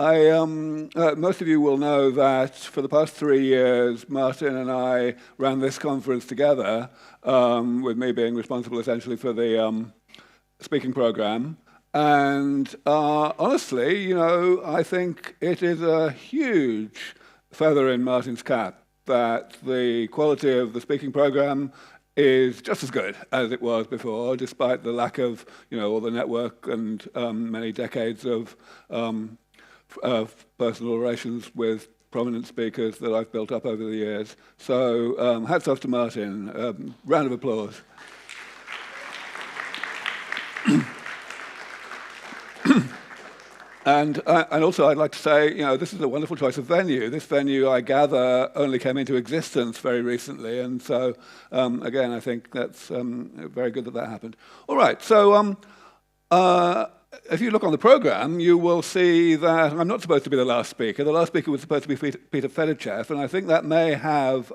Most of you will know that for the past 3 years, Martin and I ran this conference together, with me being responsible essentially for the speaking program. And honestly, you know, I think it is a huge feather in Martin's cap that the quality of the speaking program is just as good as it was before, despite the lack of, you know, all the network and many decades of personal relations with prominent speakers that I've built up over the years. So hats off to Martin. Round of applause. And also I'd like to say, you know, this is a wonderful choice of venue. This venue, I gather, only came into existence very recently. And so, again, I think that's very good that that happened. All right, so if you look on the program, you will see that I'm not supposed to be the last speaker. The last speaker was supposed to be Peter Fedichev, and I think that may have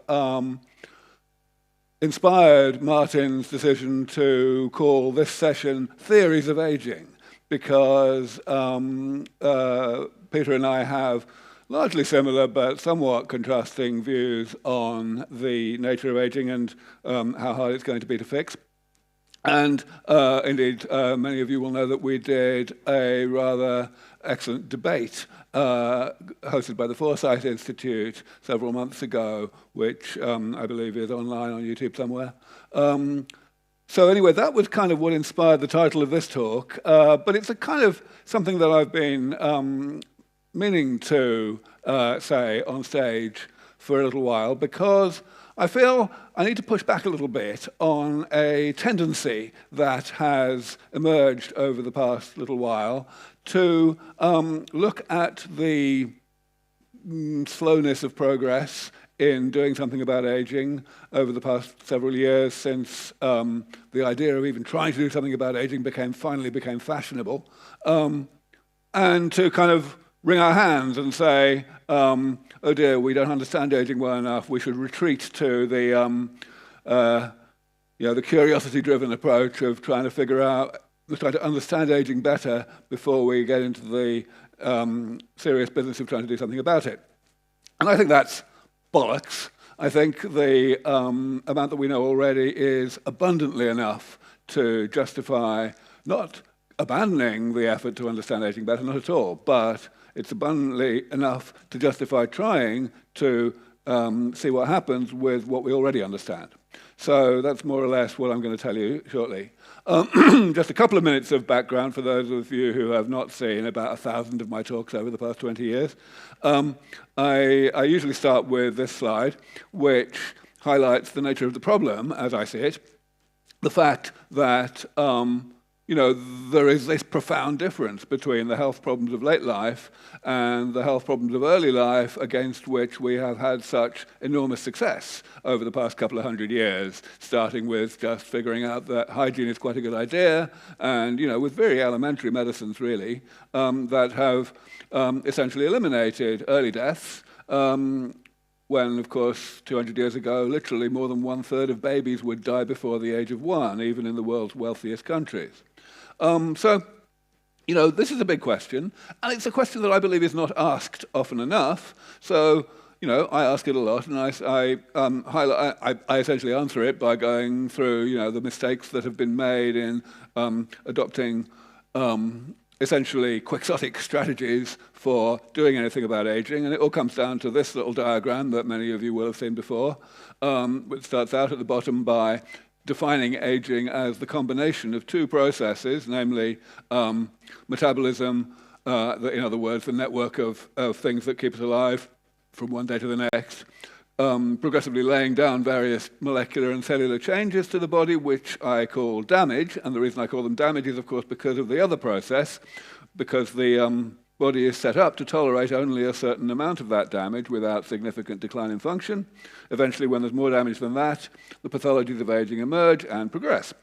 inspired Martin's decision to call this session Theories of Aging, because Peter and I have largely similar but somewhat contrasting views on the nature of aging and how hard it's going to be to fix. And indeed, many of you will know that we did a rather excellent debate hosted by the Foresight Institute several months ago, which I believe is online on YouTube somewhere. So anyway, that was kind of what inspired the title of this talk, but it's a kind of something that I've been meaning to say on stage for a little while, because I feel I need to push back a little bit on a tendency that has emerged over the past little while to look at the slowness of progress in doing something about aging over the past several years, since the idea of even trying to do something about aging finally became fashionable, and to kind of wring our hands and say, oh dear, we don't understand aging well enough, we should retreat to the curiosity-driven approach of trying to understand aging better before we get into the serious business of trying to do something about it. And I think that's bollocks. I think the amount that we know already is abundantly enough to justify not abandoning the effort to understand aging better, not at all, but it's abundantly enough to justify trying to see what happens with what we already understand. So that's more or less what I'm going to tell you shortly. Just a couple of minutes of background for those of you who have not seen about 1,000 of my talks over the past 20 years. I usually start with this slide, which highlights the nature of the problem, as I see it. The fact that there is this profound difference between the health problems of late life and the health problems of early life, against which we have had such enormous success over the past couple of 100 years, starting with just figuring out that hygiene is quite a good idea, and with very elementary medicines, really, that have essentially eliminated early deaths, when, of course, 200 years ago, literally more than 1/3 of babies would die before the age of 1, even in the world's wealthiest countries. This is a big question, and it's a question that I believe is not asked often enough. So, I ask it a lot, and I essentially answer it by going through, the mistakes that have been made in adopting essentially quixotic strategies for doing anything about aging, and it all comes down to this little diagram that many of you will have seen before, which starts out at the bottom by defining aging as the combination of two processes, namely metabolism, in other words, the network of things that keep us alive from one day to the next, progressively laying down various molecular and cellular changes to the body, which I call damage. And the reason I call them damage is, of course, because of the other process, because the body is set up to tolerate only a certain amount of that damage without significant decline in function. Eventually, when there's more damage than that, the pathologies of aging emerge and progress.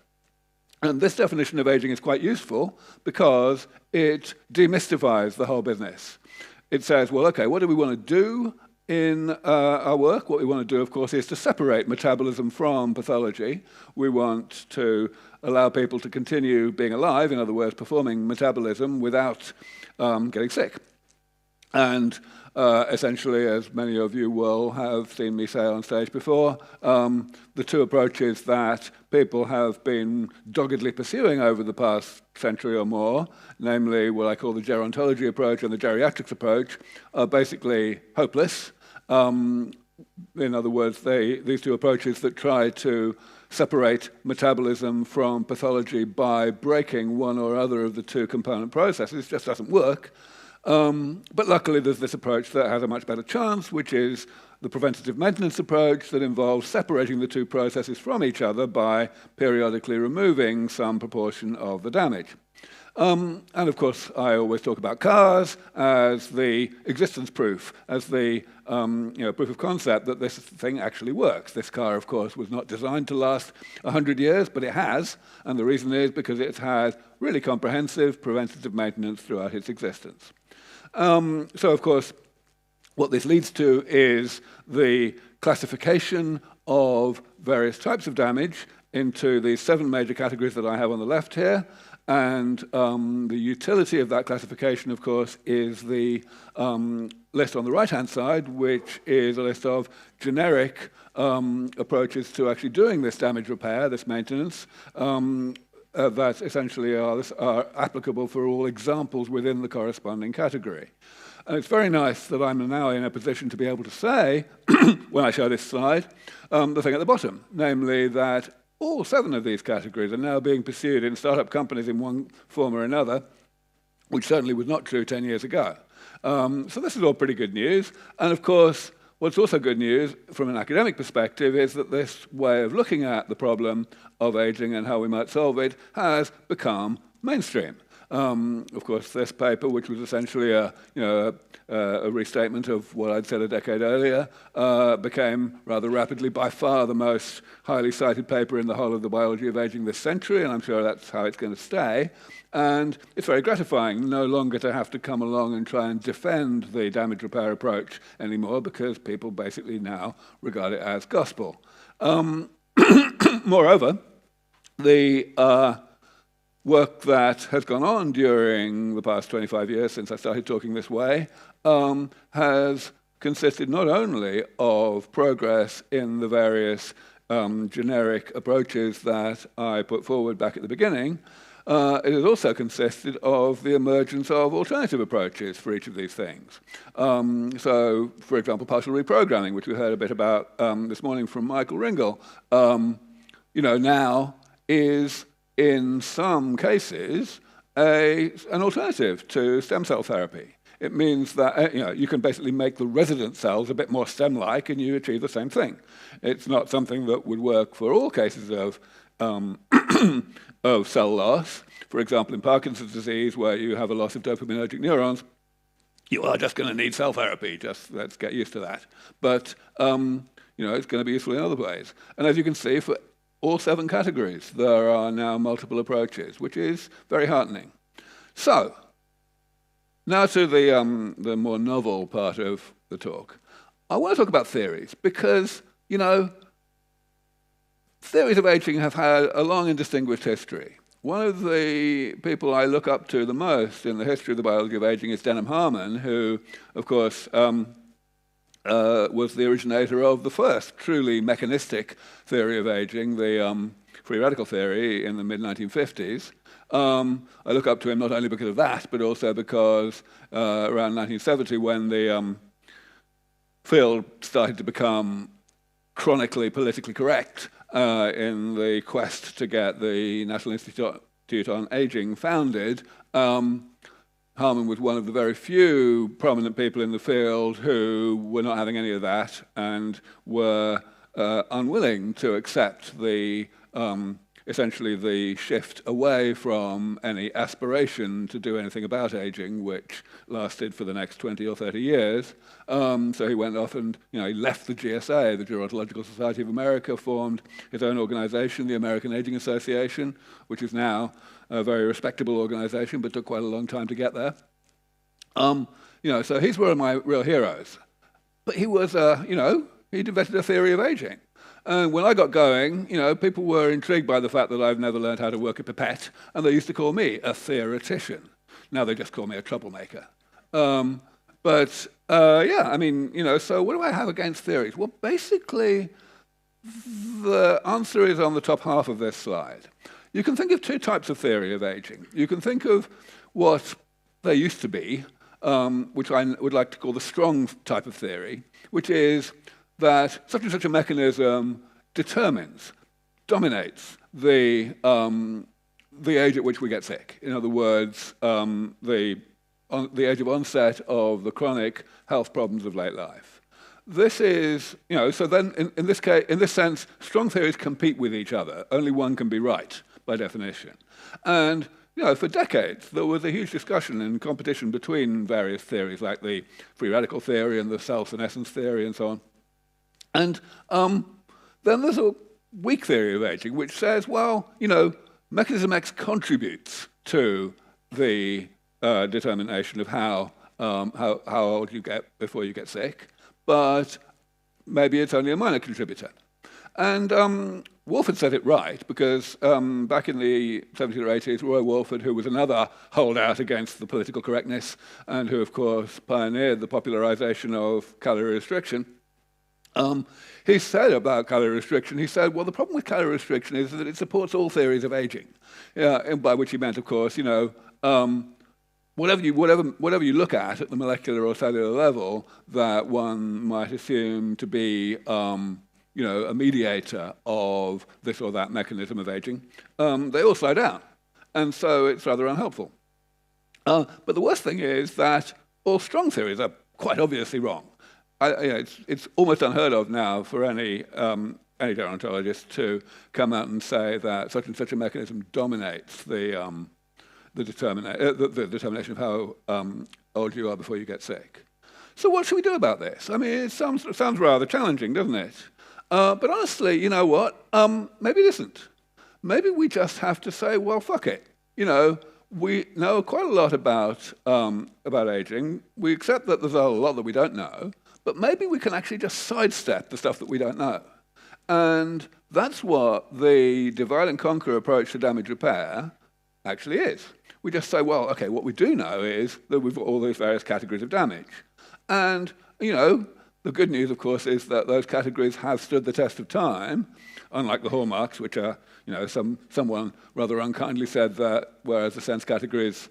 And this definition of aging is quite useful because it demystifies the whole business. It says, well, okay, what do we want to do in our work? What we want to do, of course, is to separate metabolism from pathology. We want to allow people to continue being alive, in other words, performing metabolism without getting sick. And essentially, as many of you will have seen me say on stage before, the two approaches that people have been doggedly pursuing over the past century or more, namely what I call the gerontology approach and the geriatrics approach, are basically hopeless. In other words, these two approaches that try to separate metabolism from pathology by breaking one or other of the two component processes just doesn't work. But luckily, there's this approach that has a much better chance, which is the preventative maintenance approach that involves separating the two processes from each other by periodically removing some proportion of the damage. And of course, I always talk about cars as the existence proof, as the proof of concept that this thing actually works. This car, of course, was not designed to last 100 years, but it has. And the reason is because it's had really comprehensive preventative maintenance throughout its existence. So, of course, what this leads to is the classification of various types of damage into these 7 major categories that I have on the left here. And the utility of that classification, of course, is the list on the right-hand side, which is a list of generic approaches to actually doing this damage repair, this maintenance, that essentially are applicable for all examples within the corresponding category. And it's very nice that I'm now in a position to be able to say, when I show this slide, the thing at the bottom, namely that all 7 of these categories are now being pursued in startup companies in one form or another, which certainly was not true 10 years ago. So this is all pretty good news. And of course, what's also good news from an academic perspective is that this way of looking at the problem of aging and how we might solve it has become mainstream. Of course, this paper, which was essentially a restatement of what I'd said a decade earlier, became rather rapidly by far the most highly cited paper in the whole of the biology of aging this century, and I'm sure that's how it's going to stay. And it's very gratifying no longer to have to come along and try and defend the damage repair approach anymore, because people basically now regard it as gospel. Moreover, the work that has gone on during the past 25 years since I started talking this way has consisted not only of progress in the various generic approaches that I put forward back at the beginning, it has also consisted of the emergence of alternative approaches for each of these things. So, for example, partial reprogramming, which we heard a bit about this morning from Michael Ringel, now is in some cases an alternative to stem cell therapy. It means that you can basically make the resident cells a bit more stem-like and you achieve the same thing. It's not something that would work for all cases of of cell loss. For example, in Parkinson's disease, where you have a loss of dopaminergic neurons, you are just going to need cell therapy. Just let's get used to that. But it's going to be useful in other ways. And as you can see, for all 7 categories, there are now multiple approaches, which is very heartening. So, now to the more novel part of the talk. I want to talk about theories, because, theories of aging have had a long and distinguished history. One of the people I look up to the most in the history of the biology of aging is Denham Harman, who, of course, was the originator of the first truly mechanistic theory of aging, the free radical theory in the mid-1950s. I look up to him not only because of that, but also because around 1970, when the field started to become chronically politically correct in the quest to get the National Institute on Aging founded, Harman was one of the very few prominent people in the field who were not having any of that and were unwilling to accept the essentially the shift away from any aspiration to do anything about aging, which lasted for the next 20 or 30 years. So he went off and he left the GSA, the Gerontological Society of America, formed his own organization, the American Aging Association, which is now a very respectable organization, but took quite a long time to get there. So he's one of my real heroes. But he was, he'd invented a theory of aging. And when I got going, people were intrigued by the fact that I've never learned how to work a pipette, and they used to call me a theoretician. Now they just call me a troublemaker. But yeah, I mean, so what do I have against theories? Well, basically, the answer is on the top half of this slide. You can think of two types of theory of aging. You can think of what there used to be, which I would like to call the strong type of theory, which is that such and such a mechanism determines, dominates the age at which we get sick. In other words, the age of onset of the chronic health problems of late life. This is, so then in this sense, strong theories compete with each other. Only one can be right, by definition. And for decades, there was a huge discussion and competition between various theories, like the free radical theory and the cell-senescence theory and so on. And then there's a weak theory of aging, which says, well, mechanism X contributes to the determination of how old you get before you get sick, but maybe it's only a minor contributor. And Wolford said it right, because back in the 70s or 80s, Roy Wolford, who was another holdout against the political correctness, and who, of course, pioneered the popularization of calorie restriction, he said about calorie restriction, he said, well, the problem with calorie restriction is that it supports all theories of aging. And by which he meant, of course, whatever you look at the molecular or cellular level that one might assume to be a mediator of this or that mechanism of aging, they all slow down. And so it's rather unhelpful. But the worst thing is that all strong theories are quite obviously wrong. It's almost unheard of now for any gerontologist to come out and say that such and such a mechanism dominates the determination of how old you are before you get sick. So what should we do about this? I mean, it sounds rather challenging, doesn't it? But honestly, you know what? Maybe it isn't. Maybe we just have to say, well, fuck it. We know quite a lot about aging. We accept that there's a lot that we don't know, but maybe we can actually just sidestep the stuff that we don't know. And that's what the divide and conquer approach to damage repair actually is. We just say, well, okay, what we do know is that we've got all these various categories of damage. And, the good news, of course, is that those categories have stood the test of time, unlike the hallmarks, which are, someone rather unkindly said that whereas the sense categories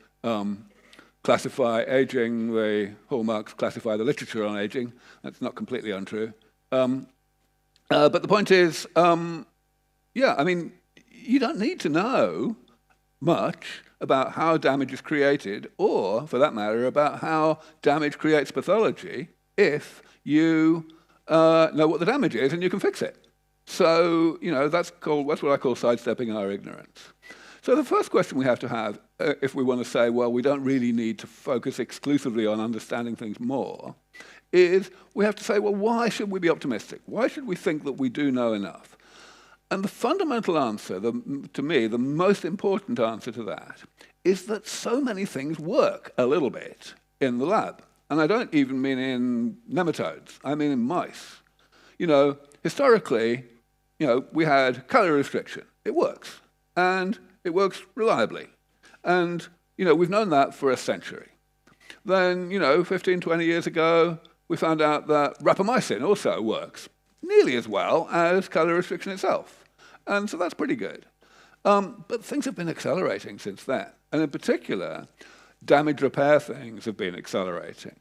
classify aging, the hallmarks classify the literature on aging. That's not completely untrue. But the point is, you don't need to know much about how damage is created, or, for that matter, about how damage creates pathology, if you know what the damage is and you can fix it. So, that's what I call sidestepping our ignorance. So the first question we have to have, if we want to say, well, we don't really need to focus exclusively on understanding things more, is we have to say, well, why should we be optimistic? Why should we think that we do know enough? And the fundamental answer, to me, the most important answer to that, is that so many things work a little bit in the lab. And I don't even mean in nematodes, I mean in mice. Historically, we had calorie restriction. It works. And it works reliably. And, we've known that for a century. Then, 15, 20 years ago, we found out that rapamycin also works nearly as well as calorie restriction itself. And so that's pretty good. But things have been accelerating since then. And in particular, damage repair things have been accelerating.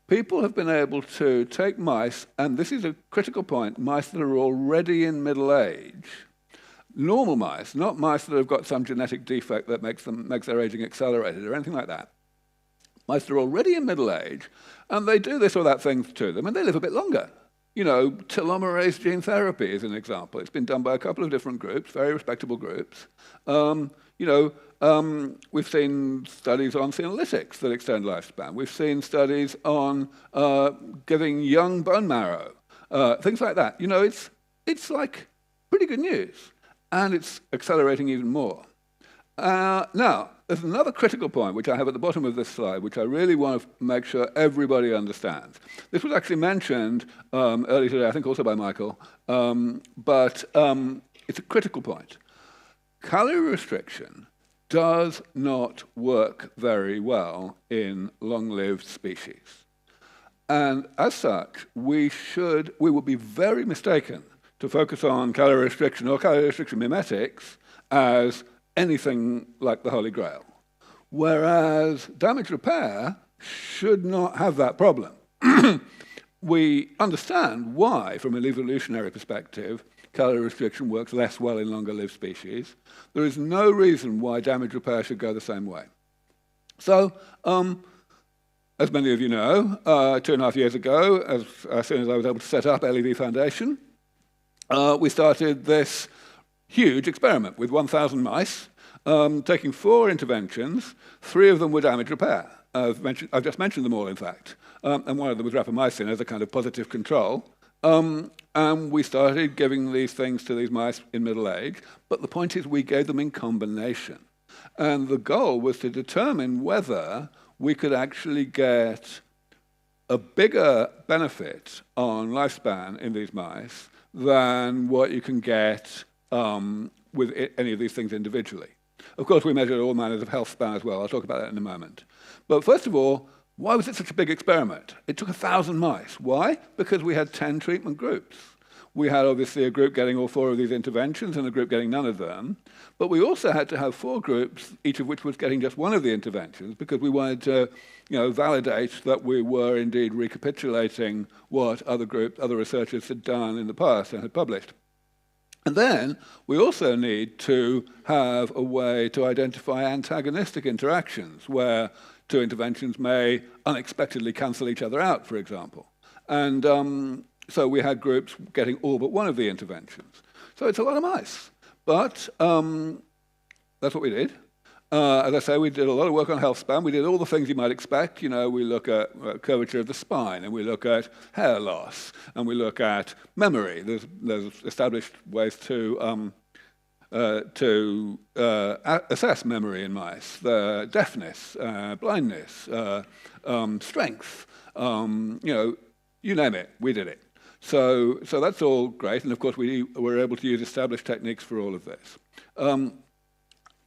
People have been able to take mice, and this is a critical point, mice that are already in middle age, normal mice, not mice that have got some genetic defect that makes their aging accelerated or anything like that. Mice that are already in middle age, and they do this or that thing to them, and they live a bit longer. Telomerase gene therapy is an example. It's been done by a couple of different groups, very respectable groups. We've seen studies on senolytics that extend lifespan. We've seen studies on giving young bone marrow, things like that. It's like pretty good news, and it's accelerating even more. Now, there's another critical point, which I have at the bottom of this slide, which I really want to make sure everybody understands. This was actually mentioned earlier today, I think also by Michael, but it's a critical point. Calorie restriction does not work very well in long-lived species. And as such, we would be very mistaken to focus on calorie restriction or calorie restriction mimetics as anything like the Holy Grail. Whereas damage repair should not have that problem. We understand why, from an evolutionary perspective, calorie restriction works less well in longer-lived species. There is no reason why damage repair should go the same way. So, as many of you know, 2.5 years ago, as soon as I was able to set up LEV Foundation, we started this huge experiment with 1,000 mice, taking 4 interventions. 3 of them were damage repair. I've just mentioned them all, in fact. And one of them was rapamycin as a kind of positive control. And we started giving these things to these mice in middle age. But the point is we gave them in combination. And the goal was to determine whether we could actually get a bigger benefit on lifespan in these mice than what you can get with any of these things individually. Of course, we measured all manners of health span as well. I'll talk about that in a moment. But first of all, why was it such a big experiment? It took 1,000 mice. Why? Because we had 10 treatment groups. We had obviously a group getting all 4 of these interventions and a group getting none of them. But we also had to have 4 groups, each of which was getting just one of the interventions, because we wanted to validate that we were indeed recapitulating what other researchers had done in the past and had published. And then we also need to have a way to identify antagonistic interactions where 2 interventions may unexpectedly cancel each other out, for example. And so we had groups getting all but one of the interventions. So it's a lot of mice. But that's what we did. As I say, we did a lot of work on health span. We did all the things you might expect. We look at curvature of the spine, and we look at hair loss, and we look at memory. There's established ways to assess memory in mice, the deafness, blindness, strength, you name it, we did it. So that's all great, and of course we were able to use established techniques for all of this.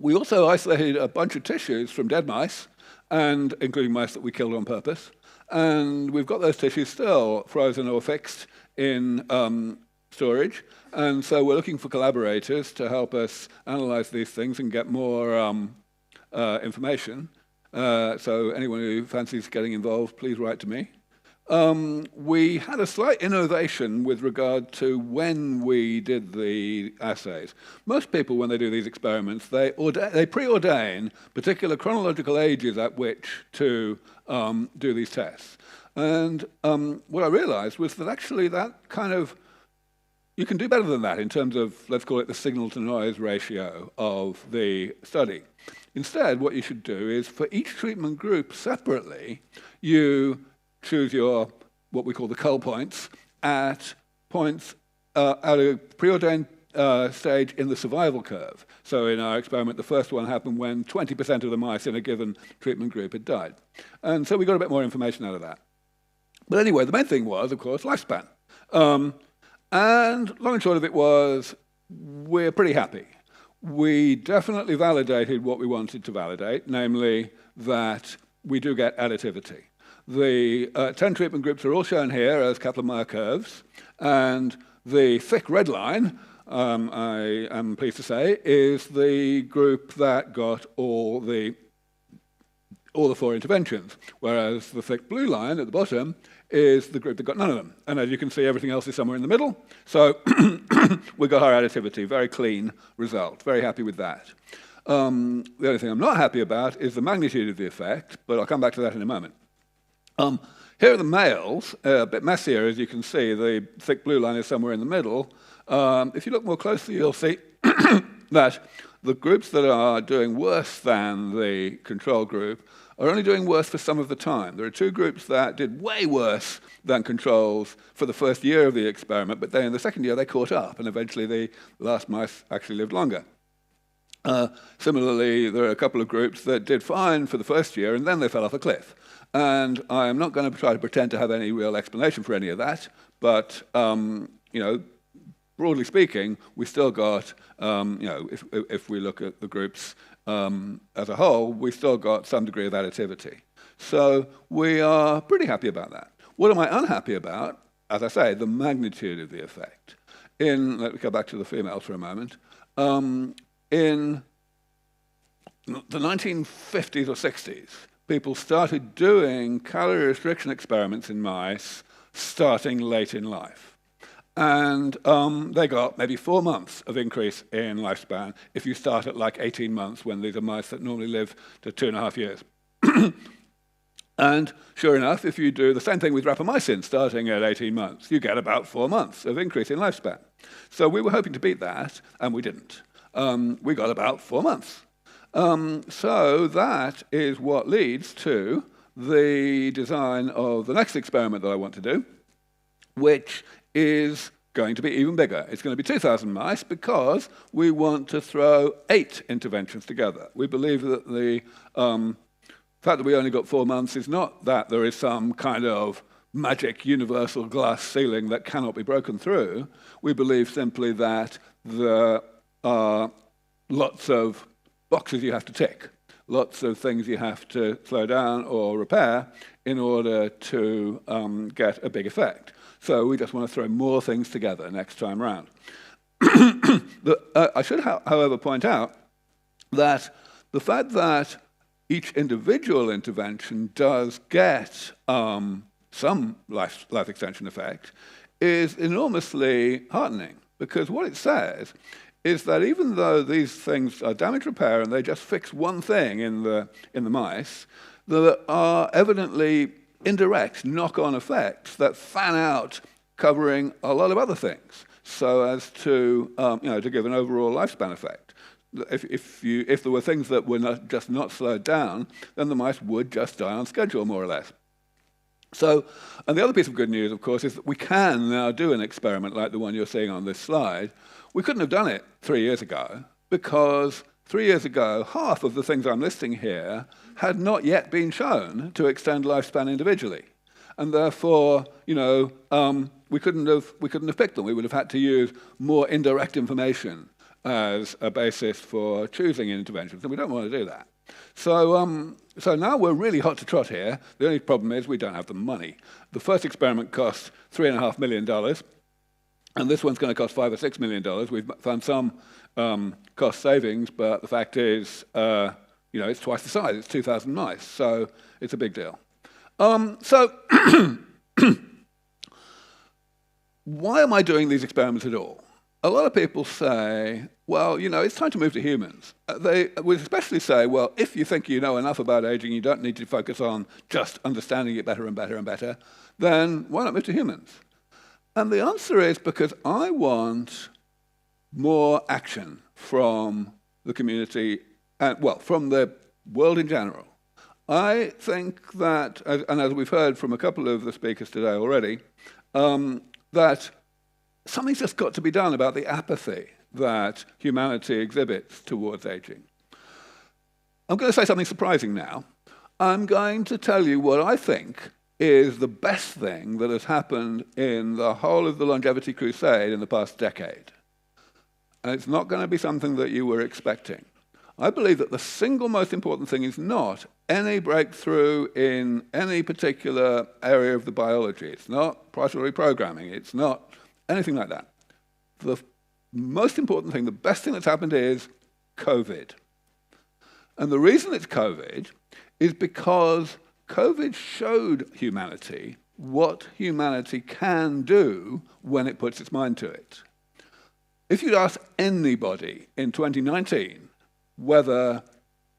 We also isolated a bunch of tissues from dead mice, and including mice that we killed on purpose, and we've got those tissues still frozen or fixed in storage, and so we're looking for collaborators to help us analyze these things and get more information. So anyone who fancies getting involved, please write to me. We had a slight innovation with regard to when we did the assays. Most people, when they do these experiments, they preordain particular chronological ages at which to do these tests. And what I realized was that actually that kind of, you can do better than that in terms of, let's call it the signal-to-noise ratio of the study. Instead, what you should do is, for each treatment group separately, you choose your, what we call the cull points, at points at a preordained stage in the survival curve. So in our experiment, the first one happened when 20% of the mice in a given treatment group had died. And so we got a bit more information out of that. But anyway, the main thing was, of course, lifespan. And long and short of it was, we're pretty happy. We definitely validated what we wanted to validate, namely that we do get additivity. The 10 treatment groups are all shown here as Kaplan-Meier curves, and the thick red line, I am pleased to say, is the group that got all the 4 interventions, whereas the thick blue line at the bottom is the group that got none of them. And as you can see, everything else is somewhere in the middle. So we got our additivity, very clean result, very happy with that. The only thing I'm not happy about is the magnitude of the effect, but I'll come back to that in a moment. Here are the males, a bit messier, as you can see. The thick blue line is somewhere in the middle. If you look more closely, you'll see that the groups that are doing worse than the control group are only doing worse for some of the time. There are 2 groups that did way worse than controls for the first year of the experiment, but then in the second year they caught up, and eventually the last mice actually lived longer. Similarly, there are a couple of groups that did fine for the first year, and then they fell off a cliff. And I am not going to try to pretend to have any real explanation for any of that, but broadly speaking, we still got, if we look at the groups as a whole, we still got some degree of additivity. So we are pretty happy about that. What am I unhappy about? As I say, the magnitude of the effect. Let me go back to the females for a moment. In the 1950s or 60s, people started doing calorie restriction experiments in mice starting late in life. And they got maybe 4 months of increase in lifespan if you start at like 18 months, when these are mice that normally live to 2.5 years. And sure enough, if you do the same thing with rapamycin starting at 18 months, you get about 4 months of increase in lifespan. So we were hoping to beat that, and we didn't. We got about 4 months. So that is what leads to the design of the next experiment that I want to do, which is going to be even bigger. It's going to be 2,000 mice, because we want to throw 8 interventions together. We believe that the fact that we only got 4 months is not that there is some kind of magic universal glass ceiling that cannot be broken through. We believe simply that there are lots of boxes you have to tick, lots of things you have to slow down or repair in order to get a big effect. So we just want to throw more things together next time round. I should, however, point out that the fact that each individual intervention does get some life extension effect is enormously heartening, because what it says is that even though these things are damage repair and they just fix one thing in the mice, there are evidently indirect knock-on effects that fan out, covering a lot of other things, so as to to give an overall lifespan effect. If there were things that were not slowed down, then the mice would just die on schedule, more or less. So, and the other piece of good news, of course, is that we can now do an experiment like the one you're seeing on this slide. We couldn't have done it 3 years ago, because 3 years ago, half of the things I'm listing here had not yet been shown to extend lifespan individually. And therefore, we couldn't have picked them. We would have had to use more indirect information as a basis for choosing interventions, and we don't want to do that. So now we're really hot to trot here. The only problem is we don't have the money. The first experiment cost $3.5 million, and this one's going to cost $5 or $6 million. We've found some cost savings, but the fact is, it's twice the size. It's 2,000 mice, so it's a big deal. Why am I doing these experiments at all? A lot of people say, well, it's time to move to humans. They would especially say, well, if you think you know enough about aging, you don't need to focus on just understanding it better and better and better, then why not move to humans? And the answer is because I want more action from the community, from the world in general. I think that, and as we've heard from a couple of the speakers today already, that something's just got to be done about the apathy that humanity exhibits towards aging. I'm going to say something surprising now. I'm going to tell you what I think is the best thing that has happened in the whole of the longevity crusade in the past decade. And it's not going to be something that you were expecting. I believe that the single most important thing is not any breakthrough in any particular area of the biology. It's not partial reprogramming. It's not anything like that. The most important thing, the best thing that's happened is COVID. And the reason it's COVID is because COVID showed humanity what humanity can do when it puts its mind to it. If you'd asked anybody in 2019 whether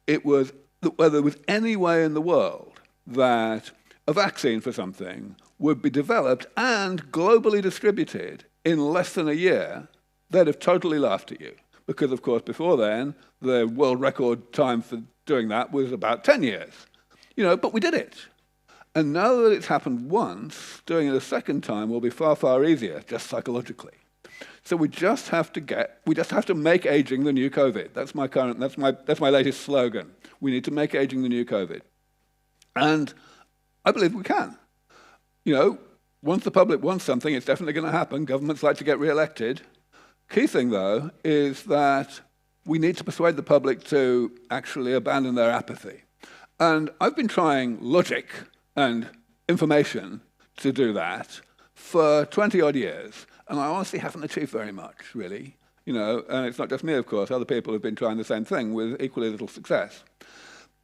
there was any way in the world that a vaccine for something would be developed and globally distributed in less than a year, they'd have totally laughed at you. Because, of course, before then, the world record time for doing that was about 10 years. But we did it. And now that it's happened once, doing it a second time will be far, far easier, just psychologically. So we just have to make aging the new COVID. That's my latest slogan. We need to make aging the new COVID. And I believe we can. Once the public wants something, it's definitely going to happen. Governments like to get re-elected. Key thing, though, is that we need to persuade the public to actually abandon their apathy. And I've been trying logic and information to do that for 20-odd years, and I honestly haven't achieved very much, really. And it's not just me, of course. Other people have been trying the same thing with equally little success.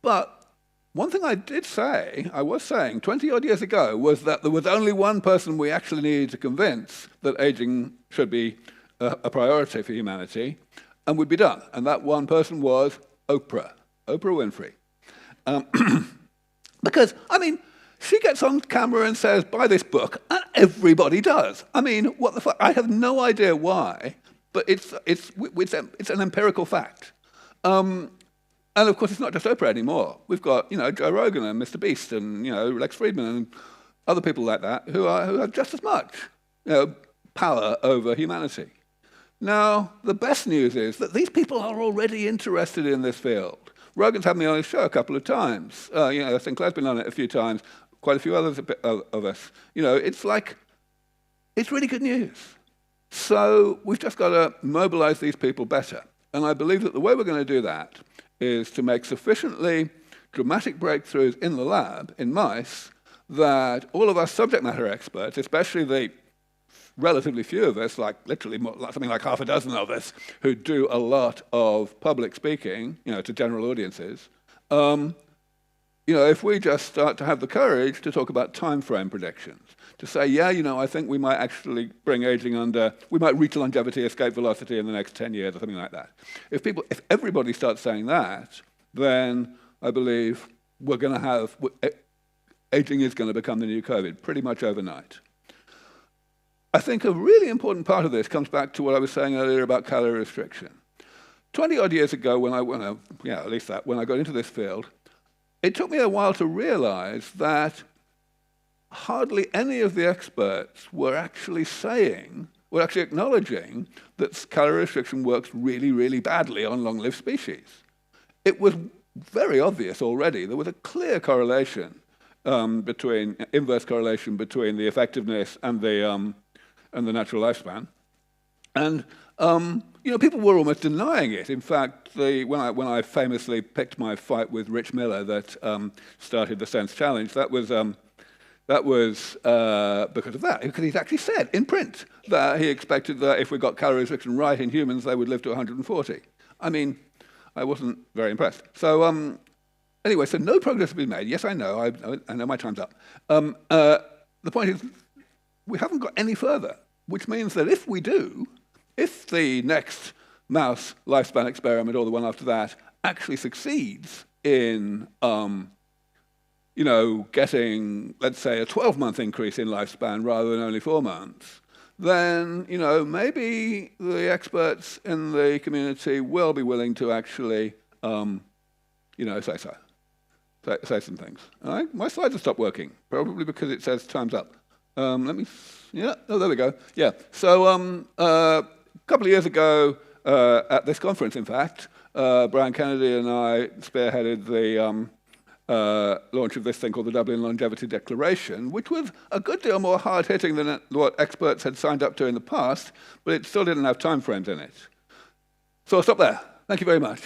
But one thing I was saying 20-odd years ago, was that there was only one person we actually needed to convince that aging should be a priority for humanity, and we'd be done. And that one person was Oprah Winfrey. Because, she gets on camera and says, buy this book, and everybody does. What the fuck? I have no idea why, but it's an empirical fact. And of course, it's not just Oprah anymore. We've got, Joe Rogan and Mr. Beast and, Lex Friedman and other people like that who have just as much, power over humanity. Now, the best news is that these people are already interested in this field. Rogan's had me on his show a couple of times. Sinclair's been on it a few times. Quite a few others of us. It's really good news. So we've just got to mobilize these people better. And I believe that the way we're going to do that is to make sufficiently dramatic breakthroughs in the lab, in mice, that all of our subject matter experts, especially the relatively few of us, literally something like half a dozen of us, who do a lot of public speaking, to general audiences, if we just start to have the courage to talk about time frame predictions, to say, I think we might actually bring aging we might reach longevity escape velocity in the next 10 years or something like that. If everybody starts saying that, then I believe we're going to have, aging is going to become the new COVID pretty much overnight. I think a really important part of this comes back to what I was saying earlier about calorie restriction. 20-odd years ago, when I got into this field, it took me a while to realize that hardly any of the experts were actually acknowledging that calorie restriction works really, really badly on long-lived species. It was very obvious already. There was a clear correlation inverse correlation between the effectiveness and the natural lifespan. And people were almost denying it. In fact, when I famously picked my fight with Rich Miller that started the Sense Challenge, that was because of that. Because he's actually said in print that he expected that if we got calorie restriction right in humans, they would live to 140. I wasn't very impressed. So anyway, so no progress has been made. Yes, I know. I know my time's up. The point is, we haven't got any further, which means that if the next mouse lifespan experiment or the one after that actually succeeds in getting, let's say, a 12-month increase in lifespan rather than only 4 months, then, maybe the experts in the community will be willing to actually, say some things. All right? My slides have stopped working, probably because it says time's up. There we go. Yeah, so a couple of years ago, at this conference, in fact, Brian Kennedy and I spearheaded the launch of this thing called the Dublin Longevity Declaration, which was a good deal more hard-hitting than what experts had signed up to in the past, but it still didn't have timeframes in it. So I'll stop there. Thank you very much.